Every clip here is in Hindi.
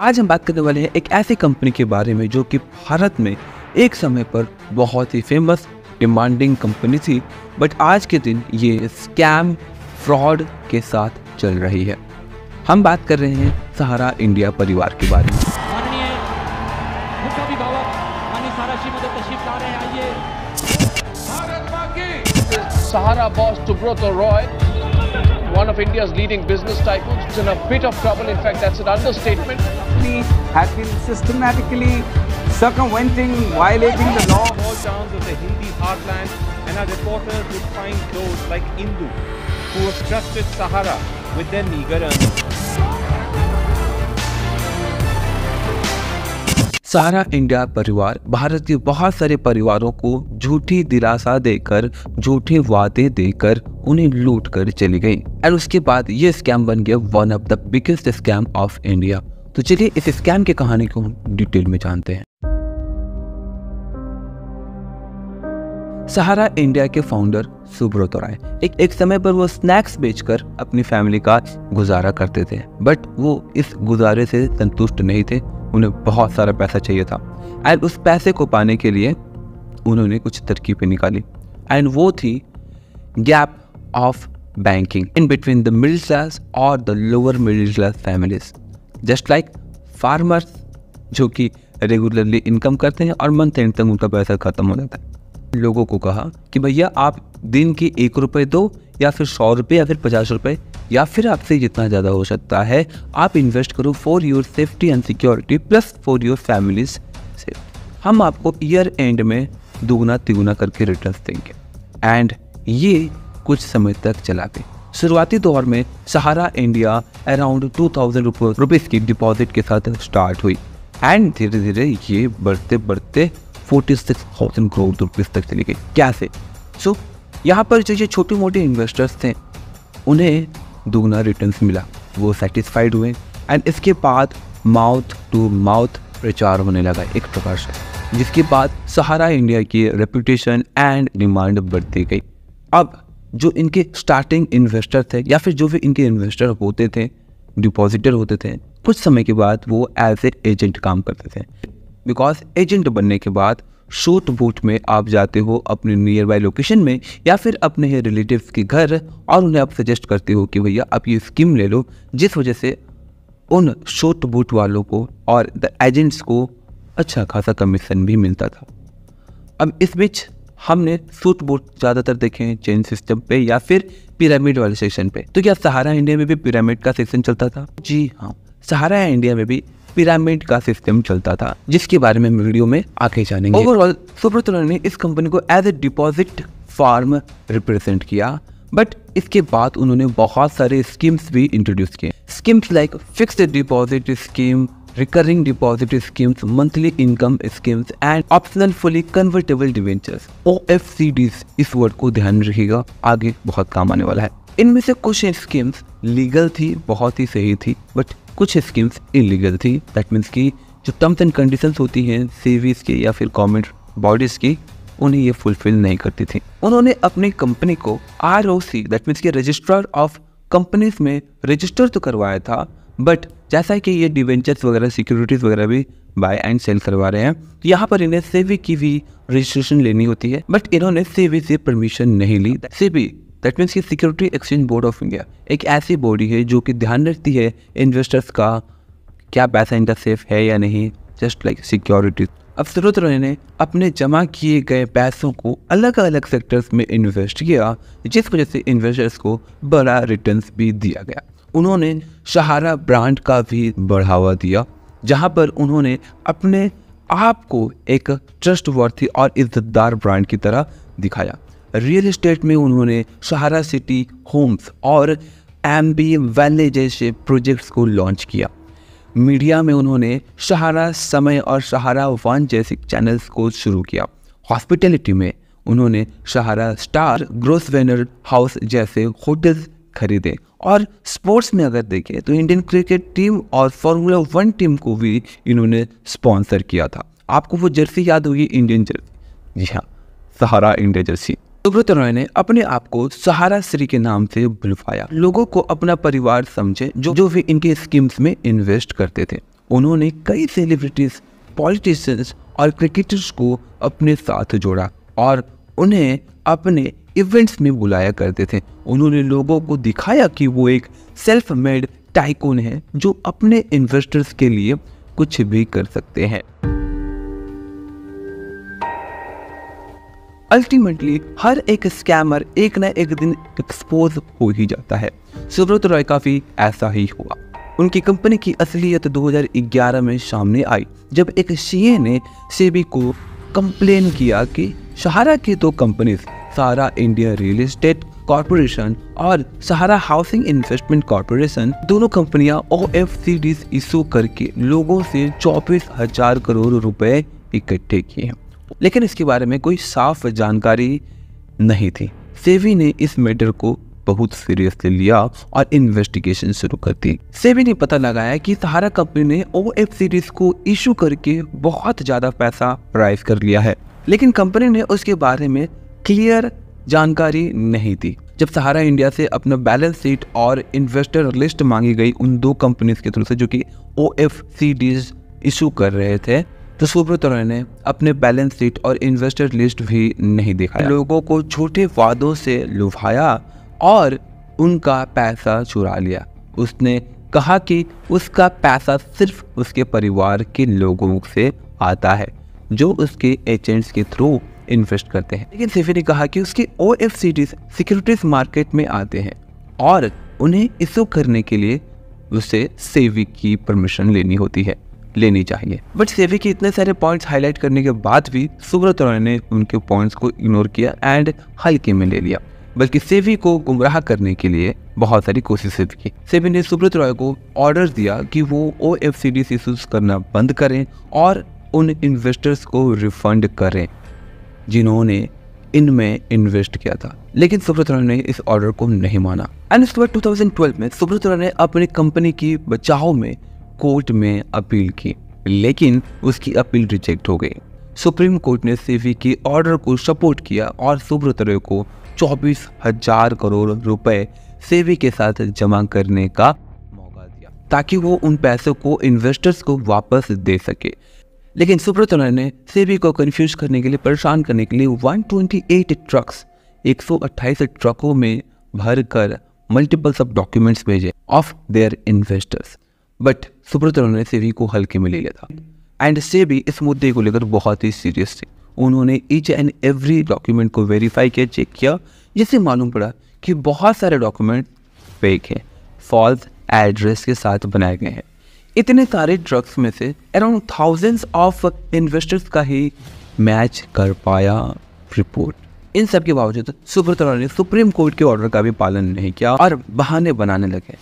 आज हम बात करने वाले हैं एक ऐसी कंपनी के बारे में जो कि भारत में एक समय पर बहुत ही फेमस डिमांडिंग कंपनी थी, बट आज के दिन ये स्कैम फ्रॉड के साथ चल रही है। हम बात कर रहे हैं सहारा इंडिया परिवार के बारे में। Sahara boss Subrata Roy, one of India's leading business tycoons, is in a bit of trouble. In fact, that's an understatement. He has been systematically circumventing, violating the law. Small towns of the Hindi heartland, and our reporters would find those like Indu, who have trusted Sahara with their meager earnings. Sahara India परिवार भारत के बहुत सारे परिवारों को झूठी दिलासा देकर, झूठे वादे देकर उन्हें लूट कर चली गई और उसके बाद ये स्कैम बन गया one of the biggest scam of India. तो चलिए इस स्कैम की कहानी को हम डिटेल में जानते हैं। सहारा इंडिया के फाउंडर सुब्रत राय एक समय पर वो स्नैक्स बेचकर अपनी फैमिली का गुजारा करते थे, बट वो इस गुजारे से संतुष्ट नहीं थे। उन्हें बहुत सारा पैसा चाहिए था एंड उस पैसे को पाने के लिए उन्होंने कुछ तरकीबें निकाली एंड वो थी gap of banking in between the middle class और the lower middle class families, just like farmers जो कि रेगुलरली इनकम करते हैं और मंथ एंड तक उनका पैसा खत्म हो जाता है। लोगों को कहा कि भैया आप दिन की 1 रुपये दो या फिर 100 रुपये या फिर 50 रुपये या फिर आपसे जितना ज़्यादा हो सकता है आप इन्वेस्ट करो for your safety and security plus for your families safety. हम आपको ईयर एंड में दुगना तिगुना करके रिटर्न देंगे एंड ये कुछ समय तक चला गया। शुरुआती दौर में सहारा इंडिया अराउंड 2000 रुपीज़ की डिपॉजिट के साथ स्टार्ट हुई एंड धीरे धीरे ये बढ़ते बढ़ते 46,000 करोड़ रुपीज़ तक चली गई। कैसे? सो यहाँ पर जो ये छोटे मोटे इन्वेस्टर्स थे उन्हें दुगना रिटर्न्स मिला, वो सेटिस्फाइड हुए एंड इसके बाद माउथ टू माउथ प्रचार होने लगा एक प्रकार से, जिसके बाद सहारा इंडिया की रेपुटेशन एंड डिमांड बढ़ती गई। अब जो इनके स्टार्टिंग इन्वेस्टर थे या फिर जो भी इनके इन्वेस्टर होते थे, डिपॉजिटर होते थे, कुछ समय के बाद वो एज ए एजेंट काम करते थे। बिकॉज एजेंट बनने के बाद शूट बूट में आप जाते हो अपने नियर बाय लोकेशन में या फिर अपने रिलेटिव्स के घर और उन्हें आप सजेस्ट करते हो कि भैया आप ये स्कीम ले लो, जिस वजह से उन शूट बूट वालों को और द एजेंट्स को अच्छा खासा कमीशन भी मिलता था। अब इस बीच हमने सूट बूट ज़्यादातर देखे हैं चेन सिस्टम पे या फिर पिरामिड वाले सेक्शन पे। तो क्या सहारा इंडिया में भी पिरामिड का सेक्शन चलता था? जी हाँ, सहारा इंडिया में भी पिरामिड का सिस्टम चलता था, जिसके बारे में हम वीडियो में आगे जानेंगे। ओवरऑल सुब्रत राय ने इस कंपनी को as a deposit firm represent किया, बट इसके बाद उन्होंने बहुत सारे स्कीम्स भी इंट्रोड्यूस किए। Schemes like fixed deposit scheme, recurring deposit schemes, monthly income schemes and optional fully convertible debentures, OFCDs। इस वर्ड को ध्यान में रखिएगा, आगे बहुत काम आने वाला है। इनमें से कुछ स्कीम्स लीगल थी, बहुत ही सही थी, बट कुछ स्कीम्स इलीगल थी। दैट मीन्स कि जो टर्म्स एंड कंडीशंस होती हैं सेवीज की या फिर गवर्नमेंट बॉडीज़ की, उन्हें ये फुलफिल नहीं करती थी। उन्होंने अपनी कंपनी को ROC दैट मीन्स कि रजिस्ट्रार ऑफ कंपनीज में रजिस्टर तो करवाया था, बट जैसा कि ये डिवेंचर्स वगैरह सिक्योरिटीज़ वगैरह भी बाय एंड सेल करवा रहे हैं, तो यहाँ पर इन्हें सेबी की भी रजिस्ट्रेशन लेनी होती है, बट इन्होंने सेबी से परमिशन नहीं ली। सेबी दैट मीन्स कि security exchange board of India एक ऐसी बॉडी है जो कि ध्यान रखती है इन्वेस्टर्स का क्या पैसा इनका सेफ है या नहीं, जस्ट लाइक सिक्योरिटी। अब सुब्रत राय ने अपने जमा किए गए पैसों को अलग अलग सेक्टर्स में इन्वेस्ट किया, जिस वजह से इन्वेस्टर्स को बड़ा रिटर्न्स भी दिया गया। उन्होंने सहारा ब्रांड का भी बढ़ावा दिया, जहां पर उन्होंने अपने आप को एक ट्रस्टवर्थी और इज्जतदार ब्रांड की तरह दिखाया। रियल एस्टेट में उन्होंने सहारा सिटी होम्स और MB वैली जैसे प्रोजेक्ट्स को लॉन्च किया। मीडिया में उन्होंने सहारा समय और सहारा वन जैसे चैनल्स को शुरू किया। हॉस्पिटैलिटी में उन्होंने सहारा स्टार, ग्रोसवेनर हाउस जैसे होटल्स खरीदे और स्पोर्ट्स में अगर देखें तो इंडियन क्रिकेट टीम और फार्मूला 1 टीम को भी इन्होंने स्पॉन्सर किया था। आपको वो जर्सी याद होगी, इंडियन जर्सी, जी हाँ, सहारा इंडिया जर्सी। सुब्रत राय ने अपने आप को सहारा श्री के नाम से बुलवाया, लोगों को अपना परिवार समझे जो भी इनके स्कीम्स में इन्वेस्ट करते थे। उन्होंने कई सेलिब्रिटीज, पॉलिटिशियंस और क्रिकेटर्स को अपने साथ जोड़ा और उन्हें अपने इवेंट्स में बुलाया करते थे। उन्होंने लोगों को दिखाया कि वो एक सेल्फ मेड टाइकून है जो अपने इन्वेस्टर्स के लिए कुछ भी कर सकते हैं। अल्टीमेटली हर एक स्कैमर एक न एक दिन एक्सपोज हो ही जाता है। सुब्रत रॉय का भी ऐसा ही हुआ। उनकी कंपनी की असलियत 2011 में सामने आई जब एक सीए ने सेबी को कंप्लेन किया कि सहारा की दो कंपनीज, सहारा इंडिया रियल एस्टेट कॉर्पोरेशन और सहारा हाउसिंग इन्वेस्टमेंट कॉर्पोरेशन, दोनों कंपनियां OFCDs इशू करके लोगों से 24,000 करोड़ रुपए इकट्ठे किए हैं, लेकिन इसके बारे में कोई साफ जानकारी नहीं थी। सेबी ने इस मैटर को बहुत सीरियसली लिया और इन्वेस्टिगेशन शुरू कर दी। सेबी ने पता लगाया कि सहारा कंपनी ने OFCDs को इशू करके बहुत ज्यादा पैसा राइज कर लिया है, लेकिन कंपनी ने उसके बारे में क्लियर जानकारी नहीं दी। जब सहारा इंडिया से अपना बैलेंस शीट और इन्वेस्टर लिस्ट मांगी गई उन दो कंपनीज के थ्रू से जो कि OFCDs इशू कर रहे थे, तो सुब्रत रॉय ने अपने बैलेंस शीट और इन्वेस्टर लिस्ट भी नहीं दिखाया। लोगों को झूठे वादों से लुभाया और उनका पैसा चुरा लिया। उसने कहा कि उसका पैसा सिर्फ उसके परिवार के लोगों से आता है जो उसके एजेंट्स के थ्रू इन्वेस्ट करते हैं। लेकिन सेबी ने कहा कि उसके OFCDs सिक्योरिटीज मार्केट में आते हैं और उन्हें इशू करने के लिए उसे सेबी की परमिशन लेनी चाहिए। बट सेबी के इतने सारे पॉइंट्स हाईलाइट करने के बाद भी सुब्रत रॉय ने उनके पॉइंट्स को इग्नोर किया एंड हल्के में ले लिया, बल्कि सेबी को गुमराह करने के लिए बहुत सारी कोशिशें की। सेबी ने सुब्रत रॉय को ऑर्डर दिया कि वो OFCDs इशूज करना बंद करें और उन इन्वेस्टर्स को रिफंड करें जिन्होंने इनमें इन्वेस्ट किया था, लेकिन सुब्रत रॉय ने इस ऑर्डर को नहीं माना। एंड उसके बाद 2012 में सुब्रत रॉय ने अपनी कंपनी की बचाव में कोर्ट में अपील की, लेकिन उसकी अपील रिजेक्ट हो गई। सुप्रीम कोर्ट ने सेबी के ऑर्डर को सपोर्ट किया और सुब्रत रॉय को 24,000 करोड़ रुपए सेबी के साथ जमा करने का मौका दिया ताकि वो उन पैसों को इन्वेस्टर्स को वापस दे सके। लेकिन सुब्रत रॉय ने सेबी को कंफ्यूज करने के लिए, परेशान करने के लिए 128 ट्रक्स, 128 ट्रकों में भरकर मल्टीपल सब डॉक्यूमेंट्स भेजे of their investors. But Subrata Roy ने सेबी को हल्के में ले लिया था एंड सेबी इस मुद्दे को लेकर बहुत ही सीरियस थी। उन्होंने ईच एंड एवरी डॉक्यूमेंट को वेरीफाई किया, चेक किया, जिससे मालूम पड़ा कि बहुत सारे डॉक्यूमेंट फेक हैं, फॉल्स एड्रेस के साथ बनाए गए हैं। इतने सारे ट्रक्स में से अराउंड थाउजेंड्स ऑफ इन्वेस्टर्स का ही मैच कर पाया रिपोर्ट। इन सब के बावजूद सुब्रत रॉय ने सुप्रीम कोर्ट के ऑर्डर का भी पालन नहीं किया और बहाने बनाने लगे।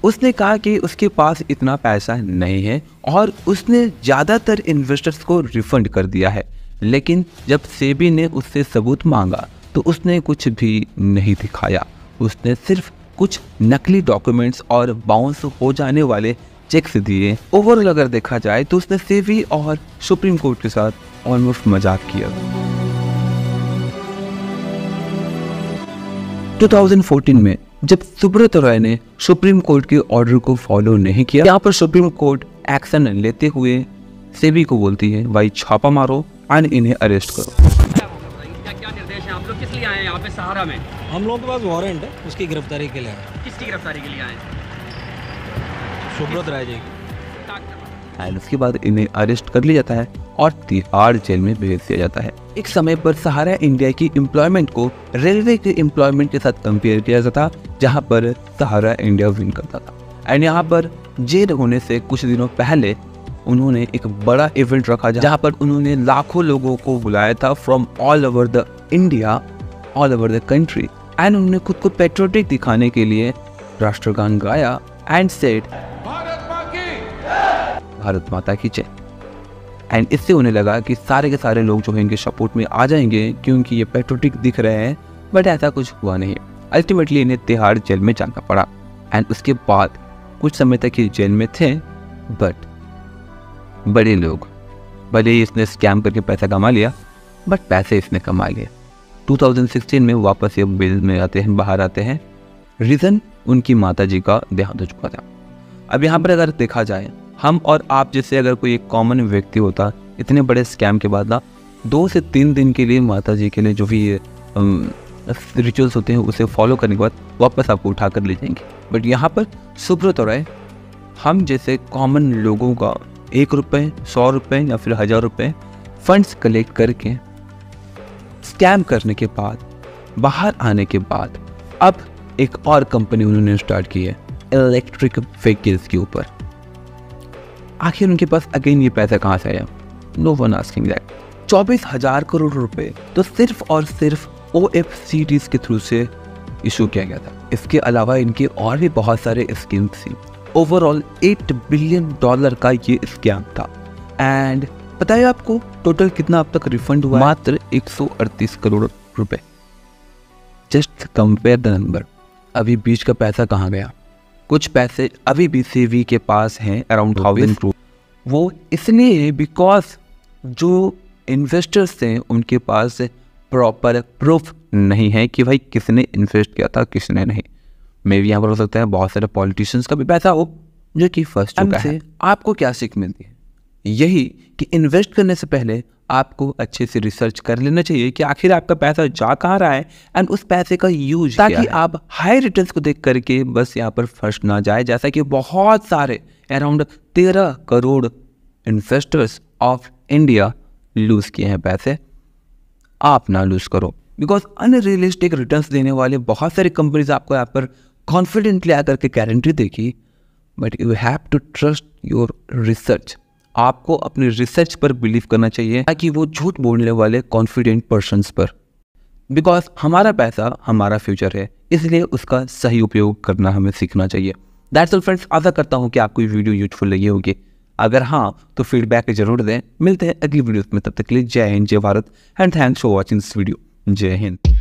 उसने कहा कि उसके पास इतना पैसा नहीं है और उसने ज़्यादातर इन्वेस्टर्स को रिफंड कर दिया है। लेकिन जब सेबी ने उससे सबूत मांगा तो उसने कुछ भी नहीं दिखाया। उसने सिर्फ कुछ नकली डॉक्यूमेंट्स और बाउंस हो जाने वाले चेक्स दिए। ओवरऑल अगर देखा जाए तो उसने सेबी और सुप्रीम कोर्ट के साथ ऑलमोस्ट मजाक किया। 2014 में जब सुब्रत रॉय ने सुप्रीम कोर्ट के ऑर्डर को फॉलो नहीं किया, यहाँ पर सुप्रीम कोर्ट एक्शन लेते हुए सेबी को बोलती है भाई छापा मारो और इन्हें अरेस्ट करो। क्या निर्देश है? आप लोग किस लिए आए हैं यहाँ पे सहारा में? हम लोगों के पास वारंट है, उसकी गिरफ्तारी के लिए आए। किसकी गिरफ्तारी के लिए आए? सुब्रत राय जी। एंड उसके बाद इन्हें अरेस्ट कर लिया जाता है और तिहाड़ जेल में भेज दिया जाता है। एक समय पर सहारा इंडिया की एम्प्लॉयमेंट को रेलवे के एम्प्लॉयमेंट के साथ कंपेयर किया जाता, जहां पर सहारा इंडिया विन करता था। एंड यहाँ पर जेल होने से कुछ दिनों पहले उन्होंने एक बड़ा इवेंट रखा जहां पर उन्होंने लाखों लोगों को बुलाया था from all over the India, all over the country. And उन्होंने खुद को पेट्रियोटिक दिखाने के लिए राष्ट्रगान गाया एंड सेड भारत माता की जय। एंड इससे उन्हें लगा कि सारे के सारे लोग जो हैं इनके सपोर्ट में आ जाएंगे क्योंकि ये पेट्रियोटिक दिख रहे हैं, बट ऐसा कुछ हुआ नहीं। अल्टीमेटली इन्हें तिहाड़ जेल में जाना पड़ा। एंड उसके बाद कुछ समय तक ये जेल में थे, बट बड़े लोग, भले ही इसने स्कैम करके पैसा कमा लिया, बट पैसे इसने कमा लिए। 2016 में वापस ये बेल में आते हैं, बाहर आते हैं। रीज़न उनकी माता जी का देहांत हो चुका था। अब यहाँ पर अगर देखा जाए, हम और आप जैसे अगर कोई एक कॉमन व्यक्ति होता, इतने बड़े स्कैम के बाद ना 2 से 3 दिन के लिए माता जी के लिए जो भी रिचुअल्स होते हैं उसे फॉलो करने के बाद वापस आपको उठा कर ले जाएंगे। बट यहाँ पर सुब्रत रॉय हम जैसे कॉमन लोगों का 1 रुपये, 100 रुपये या फिर 1000 रुपये फंड्स कलेक्ट करके स्कैम करने के बाद बाहर आने के बाद अब एक और कंपनी उन्होंने स्टार्ट की है इलेक्ट्रिक व्हीकल्स के ऊपर। आखिर उनके पास अगेन ये पैसा कहाँ से आया? No one asking that. 24,000 crore रुपए तो सिर्फ और सिर्फ OFCDs के थ्रू से इशू किया गया था। इसके अलावा इनके और भी बहुत सारे स्कीम्स थी। ओवरऑल $8 बिलियन का ये स्कैम था। एंड पता है आपको टोटल कितना अब तक रिफंड हुआ? मात्र 138 करोड़ रुपए। Just compare the number. अभी बीच का पैसा कहाँ गया? कुछ पैसे अभी भी CV के पास हैं अराउंड 1000 करोड़। वो इसलिए बिकॉज जो इन्वेस्टर्स थे उनके पास प्रॉपर प्रूफ नहीं है कि भाई किसने इन्वेस्ट किया था किसने नहीं। मे भी यहाँ पर हो सकता है बहुत सारे पॉलिटिशियंस का भी पैसा हो जो कि फंस चुका है। आपको क्या सीख मिलती है? यही कि इन्वेस्ट करने से पहले आपको अच्छे से रिसर्च कर लेना चाहिए कि आखिर आपका पैसा जा कहाँ रहा है एंड उस पैसे का यूज, ताकि आप हाई रिटर्न्स को देख करके बस यहाँ पर फंस ना जाए। जैसा कि बहुत सारे around 13 crore investors of India lose किए हैं पैसे। आप ना लूज करो, बिकॉज अनरियलिस्टिक रिटर्न्स देने वाले बहुत सारी कंपनीज आपको यहाँ पर कॉन्फिडेंटली आकर के गारंटी देगी, but you have to trust your research. आपको अपनी रिसर्च पर बिलीव करना चाहिए, ताकि वो झूठ बोलने वाले कॉन्फिडेंट पर्सन्स पर। बिकॉज हमारा पैसा हमारा फ्यूचर है, इसलिए उसका सही उपयोग करना हमें सीखना चाहिए। That's all friends. आशा करता हूँ कि आपको ये वीडियो यूजफुल लगी होगी। अगर हाँ तो फीडबैक जरूर दें। मिलते हैं अगली वीडियो में, तब तक के लिए जय हिंद, जय Bharat and thanks for watching this video. जय हिंद।